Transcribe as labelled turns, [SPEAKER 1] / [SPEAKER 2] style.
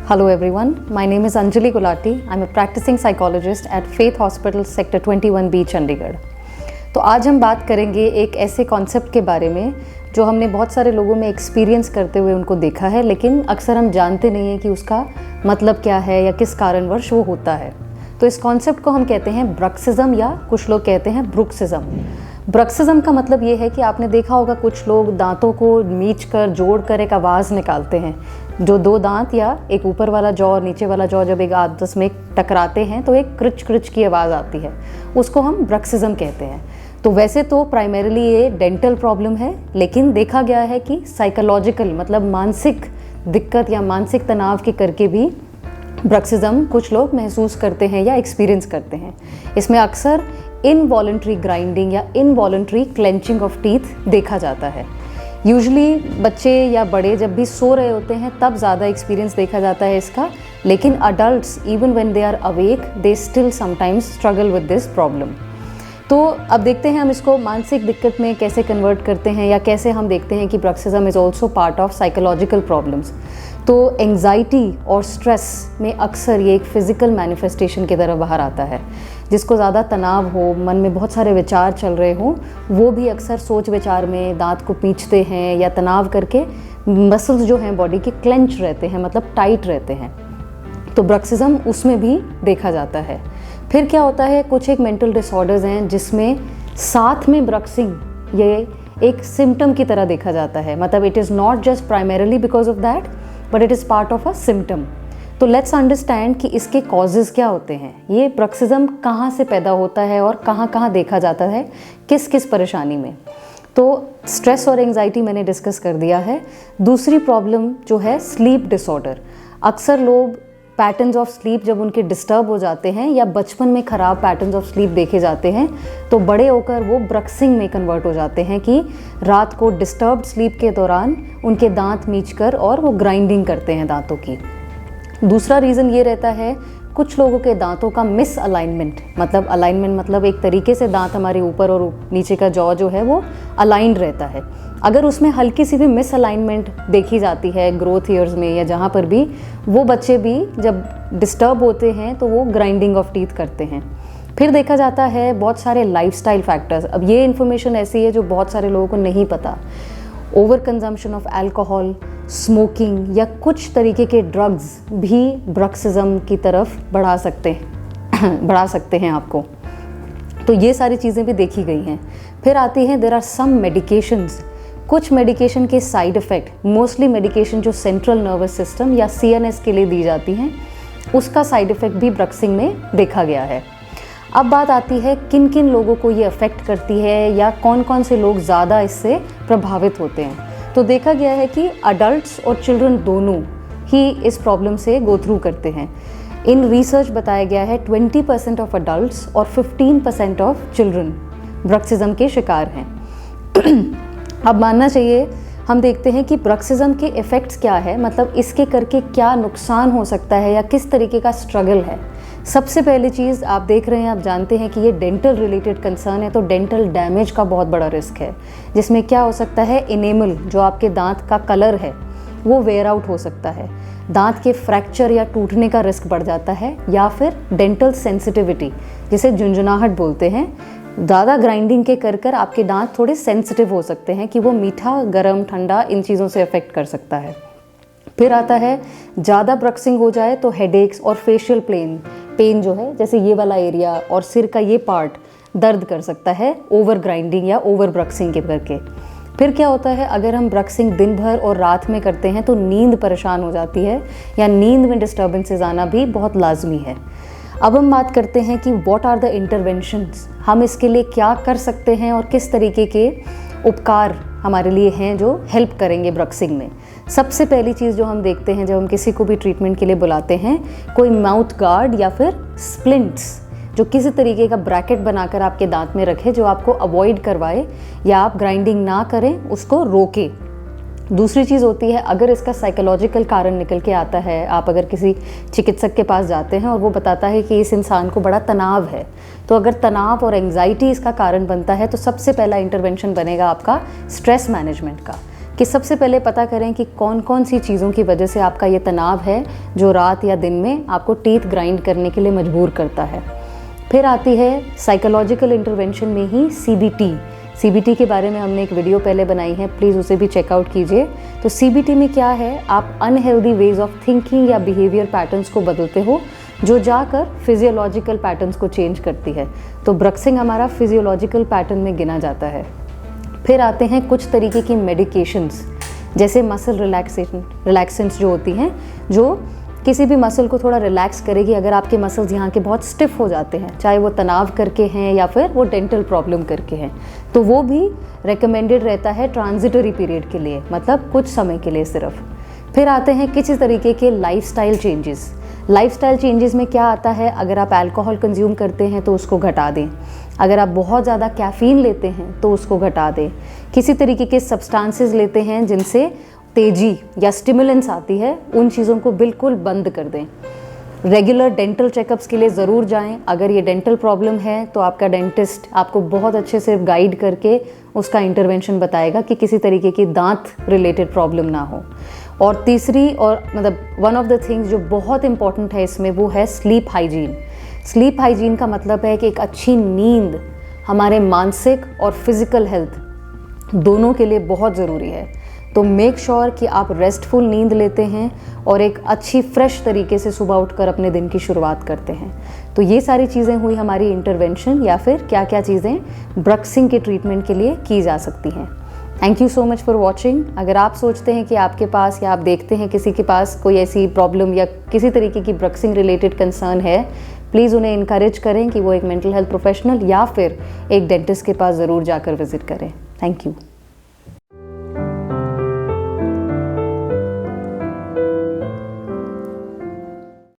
[SPEAKER 1] Hello everyone, my name is Anjali Gulati. I'm a practicing psychologist at Faith Hospital Sector 21B Chandigarh. तो आज हम बात करेंगे एक ऐसे कॉन्सेप्ट के बारे में जो हमने बहुत सारे लोगों में एक्सपीरियंस करते हुए उनको देखा है, लेकिन अक्सर हम जानते नहीं हैं कि उसका मतलब क्या है या किस कारणवश वो होता है। तो इस कॉन्सेप्ट को हम कहते हैं ब्रक्सिज्म या कुछ लोग कहते हैं ब्रुक्सिज्म। ब्रक्सिज्म का मतलब ये है कि आपने देखा होगा कुछ लोग दांतों को मीच कर जोड़ कर एक आवाज़ निकालते हैं। जो दो दांत या एक ऊपर वाला जॉ और नीचे वाला जॉ जब एक आपस में टकराते हैं तो एक क्रिच क्रिच की आवाज़ आती है, उसको हम ब्रक्सिज्म कहते हैं। तो वैसे तो प्राइमरीली ये डेंटल प्रॉब्लम है, लेकिन देखा गया है कि साइकोलॉजिकल मतलब मानसिक दिक्कत या मानसिक तनाव के करके भी ब्रक्सिज्म कुछ लोग महसूस करते हैं या एक्सपीरियंस करते हैं। इसमें अक्सर इनवॉलंटरी ग्राइंडिंग या इनवॉलंटरी क्लेंचिंग ऑफ टीथ देखा जाता है। यूजुअली बच्चे या बड़े जब भी सो रहे होते हैं तब ज़्यादा एक्सपीरियंस देखा जाता है इसका, लेकिन adults even when they are awake they still sometimes struggle with this problem. तो अब देखते हैं हम इसको मानसिक दिक्कत में कैसे कन्वर्ट करते हैं या कैसे हम देखते हैं कि bruxism is also part of psychological problems. तो एंग्जाइटी और स्ट्रेस में अक्सर ये एक फ़िज़िकल मैनिफेस्टेशन की तरह बाहर आता है। जिसको ज़्यादा तनाव हो, मन में बहुत सारे विचार चल रहे हों, वो भी अक्सर सोच विचार में दांत को पींचते हैं या तनाव करके मसल्स जो हैं बॉडी के क्लेंच रहते हैं, मतलब टाइट रहते हैं। तो ब्रक्सिज्म उसमें भी देखा जाता है। फिर क्या होता है, कुछ एक मेंटल डिसऑर्डर्स हैं जिसमें साथ में ब्रक्सिंग ये एक सिम्टम की तरह देखा जाता है। मतलब it is not just primarily because of that but it is part of a symptom. तो लेट्स अंडरस्टैंड कि इसके कॉजेज़ क्या होते हैं, ये ब्रक्सिज्म कहाँ से पैदा होता है और कहाँ कहाँ देखा जाता है, किस किस परेशानी में। तो स्ट्रेस और एंग्जाइटी मैंने डिस्कस कर दिया है। दूसरी प्रॉब्लम जो है स्लीप डिसऑर्डर। अक्सर लोग पैटर्न्स ऑफ स्लीप जब उनके डिस्टर्ब हो जाते हैं या बचपन में ख़राब पैटर्न्स ऑफ स्लीप देखे जाते हैं तो बड़े होकर वो ब्रक्सिंग में कन्वर्ट हो जाते हैं कि रात को डिस्टर्ब्ड स्लीप के दौरान उनके दांत मींचकर और वो ग्राइंडिंग करते हैं दांतों की। दूसरा रीज़न ये रहता है कुछ लोगों के दांतों का मिस अलाइनमेंट। मतलब अलाइनमेंट मतलब एक तरीके से दांत हमारे ऊपर और नीचे का जॉ जो है वो अलाइंड रहता है। अगर उसमें हल्की सी भी मिस अलाइनमेंट देखी जाती है ग्रोथ ईयर्स में या जहाँ पर भी, वो बच्चे भी जब डिस्टर्ब होते हैं तो वो ग्राइंडिंग ऑफ टीथ करते हैं। फिर देखा जाता है बहुत सारे लाइफस्टाइल फैक्टर्स। अब ये इन्फॉर्मेशन ऐसी है जो बहुत सारे लोगों को नहीं पता। Over consumption of alcohol, smoking या कुछ तरीके के ड्रग्स भी ब्रक्सिज्म की तरफ बढ़ा सकते हैं आपको। तो ये सारी चीज़ें भी देखी गई हैं। फिर आती हैं देयर आर सम मेडिकेशंस। कुछ मेडिकेशन के साइड इफ़ेक्ट, मोस्टली मेडिकेशन जो सेंट्रल नर्वस सिस्टम या CNS के लिए दी जाती हैं, उसका साइड इफ़ेक्ट भी ब्रक्सिंग में देखा गया है। अब बात आती है किन किन लोगों को ये अफेक्ट करती है या कौन कौन से लोग ज़्यादा इससे प्रभावित होते हैं। तो देखा गया है कि अडल्ट्स और चिल्ड्रन दोनों ही इस प्रॉब्लम से गो थ्रू करते हैं। इन रिसर्च बताया गया है 20% ऑफ अडल्ट्स और 15% ऑफ चिल्ड्रन ब्रक्सिज्म के शिकार हैं। अब मानना चाहिए, हम देखते हैं कि ब्रक्सिज्म के इफ़ेक्ट्स क्या है, मतलब इसके करके क्या नुकसान हो सकता है या किस तरीके का स्ट्रगल है। सबसे पहली चीज़ आप देख रहे हैं, आप जानते हैं कि ये डेंटल रिलेटेड कंसर्न है, तो डेंटल डैमेज का बहुत बड़ा रिस्क है। जिसमें क्या हो सकता है, इनेमल जो आपके दांत का कलर है वो वेयर आउट हो सकता है, दांत के फ्रैक्चर या टूटने का रिस्क बढ़ जाता है, या फिर डेंटल सेंसिटिविटी जिसे झुंझुनाहट बोलते हैं। ज़्यादा ग्राइंडिंग के कर आपके दांत थोड़े सेंसिटिव हो सकते हैं कि वो मीठा, गर्म, ठंडा इन चीज़ों से अफेक्ट कर सकता है। फिर आता है ज़्यादा ब्रक्सिंग हो जाए तो हेडेक्स और फेशियल पेन जो है, जैसे ये वाला एरिया और सिर का ये पार्ट दर्द कर सकता है ओवर ग्राइंडिंग या ओवर ब्रक्सिंग के करके। फिर क्या होता है, अगर हम ब्रक्सिंग दिन भर और रात में करते हैं तो नींद परेशान हो जाती है या नींद में डिस्टर्बेंसेस आना भी बहुत लाजमी है। अब हम बात करते हैं कि व्हाट आर द इंटरवेंशंस, हम इसके लिए क्या कर सकते हैं और किस तरीके के उपकार हमारे लिए हैं जो हेल्प करेंगे ब्रक्सिंग में। सबसे पहली चीज़ जो हम देखते हैं जब हम किसी को भी ट्रीटमेंट के लिए बुलाते हैं, कोई माउथ गार्ड या फिर स्प्लिंट्स जो किसी तरीके का ब्रैकेट बनाकर आपके दांत में रखे, जो आपको अवॉइड करवाए या आप ग्राइंडिंग ना करें, उसको रोके। दूसरी चीज़ होती है, अगर इसका साइकोलॉजिकल कारण निकल के आता है, आप अगर किसी चिकित्सक के पास जाते हैं और वो बताता है कि इस इंसान को बड़ा तनाव है, तो अगर तनाव और एंग्जाइटी इसका कारण बनता है तो सबसे पहला इंटरवेंशन बनेगा आपका स्ट्रेस मैनेजमेंट का। कि सबसे पहले पता करें कि कौन कौन सी चीज़ों की वजह से आपका ये तनाव है जो रात या दिन में आपको टीथ ग्राइंड करने के लिए मजबूर करता है। फिर आती है साइकोलॉजिकल इंटरवेंशन में ही CBT के बारे में हमने एक वीडियो पहले बनाई है, प्लीज़ उसे भी चेकआउट कीजिए। तो CBT में क्या है, आप अनहेल्दी वेज ऑफ थिंकिंग या बिहेवियर पैटर्न्स को बदलते हो जो जाकर फिजियोलॉजिकल पैटर्न्स को चेंज करती है। तो ब्रक्सिंग हमारा फिजियोलॉजिकल पैटर्न में गिना जाता है। फिर आते हैं कुछ तरीके की मेडिकेशंस, जैसे मसल रिलैक्सेंट्स जो होती हैं, जो किसी भी मसल को थोड़ा रिलैक्स करेगी। अगर आपके मसल्स यहाँ के बहुत स्टिफ हो जाते हैं, चाहे वो तनाव करके हैं या फिर वो डेंटल प्रॉब्लम करके हैं, तो वो भी रेकमेंडेड रहता है ट्रांजिटरी पीरियड के लिए, मतलब कुछ समय के लिए सिर्फ। फिर आते हैं किसी तरीके के लाइफस्टाइल चेंजेस में क्या आता है, अगर आप अल्कोहल कंज्यूम करते हैं तो उसको घटा दें, अगर आप बहुत ज़्यादा कैफ़ीन लेते हैं तो उसको घटा दें, किसी तरीके के सब्सटेंसेस लेते हैं जिनसे तेज़ी या स्टिमुलेंस आती है, उन चीज़ों को बिल्कुल बंद कर दें। रेगुलर डेंटल चेकअप्स के लिए ज़रूर जाएं। अगर ये डेंटल प्रॉब्लम है तो आपका डेंटिस्ट आपको बहुत अच्छे से गाइड करके उसका इंटरवेंशन बताएगा कि किसी तरीके की दांत रिलेटेड प्रॉब्लम ना हो। और तीसरी और मतलब वन ऑफ द थिंग्स जो बहुत इंपॉर्टेंट है इसमें, वो है स्लीप हाइजीन का मतलब है कि एक अच्छी नींद हमारे मानसिक और फिज़िकल हेल्थ दोनों के लिए बहुत ज़रूरी है। तो मेक श्योर कि आप रेस्टफुल नींद लेते हैं और एक अच्छी फ्रेश तरीके से सुबह उठकर अपने दिन की शुरुआत करते हैं। तो ये सारी चीज़ें हुई हमारी इंटरवेंशन, या फिर क्या क्या चीज़ें ब्रक्सिंग के ट्रीटमेंट के लिए की जा सकती हैं। Thank you so much for watching. अगर आप सोचते हैं कि आपके पास या आप देखते हैं किसी के पास कोई ऐसी प्रॉब्लम या किसी तरीके की ब्रक्सिंग रिलेटेड कंसर्न है, प्लीज़ उन्हें इनकरेज करें कि वो एक मेंटल हेल्थ प्रोफेशनल या फिर एक डेंटिस्ट के पास ज़रूर जाकर विजिट करें। Thank you.